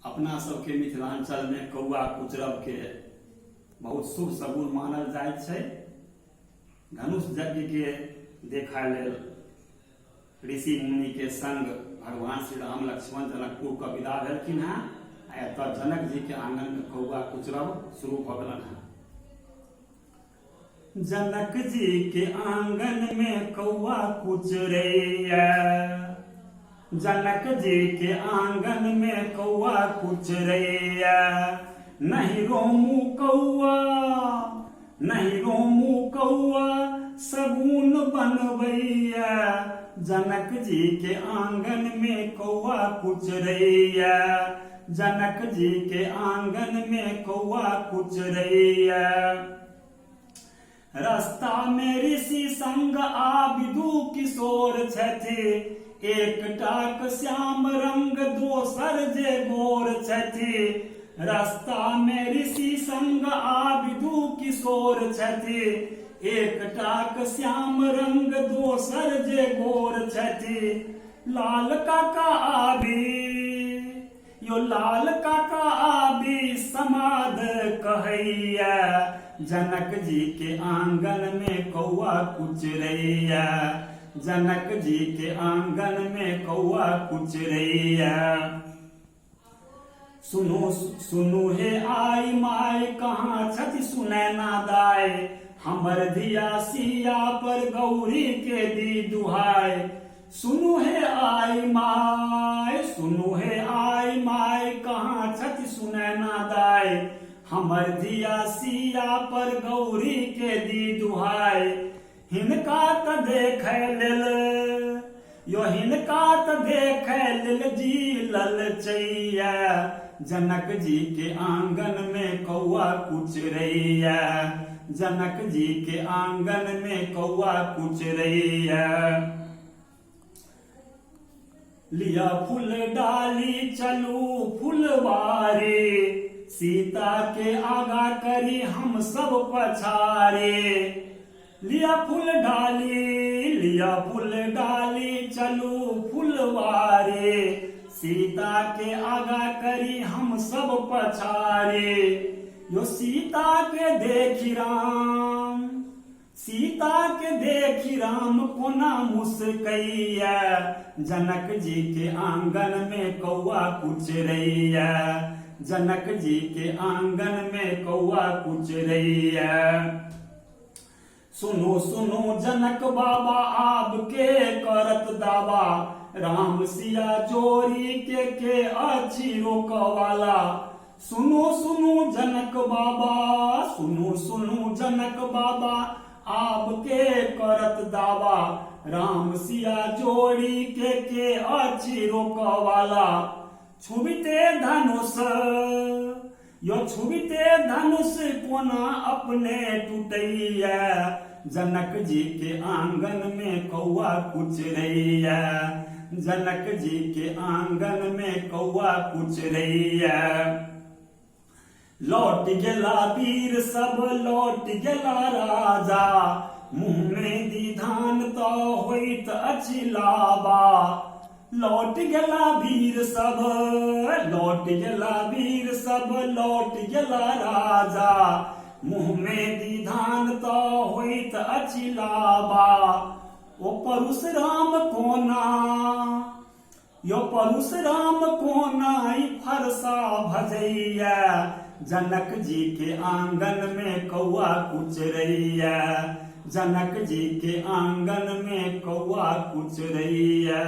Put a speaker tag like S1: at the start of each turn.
S1: अपना सबके मिथिलांचल में कौआ कुचरब के बहुत शुभ सगुन मानल जाइत छै। धनुष यज्ञ के देखा लेल ऋषि मुनि के संग भगवान श्री राम लक्ष्मण जनकपुर के विदा भेलखिन हैं। एतऽ जनक जी के आंगन में कौआ कुचरब शुरू भ गेलन हैं। जनक जी के आंगन में कौआ कुचरैया, जनक जी के आंगन में कौआ कुचरैया। नहीं रोमू कौआ, नहीं रोमू कौआ सगुन बनवैया। जनक जी के आंगन में कौआ कुचरैया, जनक जी के आंगन में कौआ कुचरैया। रास्ता में ऋषि संग आ विदु किशोर छथि, एकटाक श्याम रंग दोसर जे गोर छथि। रास्ता में ऋषि संग आ विदु किशोर छथि, एकटाक श्याम रंग दोसर जे गोर छथि। लाल काका आबी, यो लाल काका आबी समाद कहैया। जनक जी के आंगन में कौआ कुचरैया, जनक जी के आंगन में कौआ कुचरैया। सुनो सुनु हे आई माय कहाँ छथि सुनैना दाय। हमर धिया सिया पर गौरी के दी दुहाय। सुनु हे आई माय, सुनु हे आई माय कहाँ छथि सुनैना दाय। हमर धिया सिया पर गौरी के दी दुहाय। हिनका त देखै लेल, यो हिनका त देखै लेल जी ललचैया। जनक जी के आंगन में कौआ कुचरैया, जनक जी के आंगन में कौआ कुचरैया। लिया फूल डाली चलू फुलवारी, सीता के आगा करी हम सब पछारे। लिया फूल डाली, लिया फूल डाली चलू फुलवारे। सीता के आगा करी हम सब पछारे। यो सीता के देखी राम, सीता के देखी राम कोना मुस्कैया। जनक जी के आंगन में कौआ कुचरैया, जनक जी के आंगन में कौआ कुचरैया। सुनो सुनो जनक बाबा आब के करत दावा। राम सिया जोड़ी के अछि रोकवाला। सुनो सुनो जनक बाबा, सुनो सुनो जनक बाबा आब के करत दावा। राम सिया जोड़ी के अछि रोकवाला। छुबिते धनुष, यो छुबिते धनुष कोना अपने टूटैया। जनक जी के आंगन में कौआ कुचरैया, जनक जी के आंगन में कौआ कुचरैया। लौट गेला वीर सब लौट गेला राजा। मुँह में दीधान तो होइत अछि लाबा। लौट गेला वीर सब, लौट गेला वीर सब लौट गेला राजा। मुँह में दीधान तो होइत अछि लाबा। ओ परशुराम कोना, यो परशुराम कोना ई फरसा भजैया। जनक जी के आंगन में कौआ कुचरैया, जनक जी के आंगन में कौआ कुचरैया।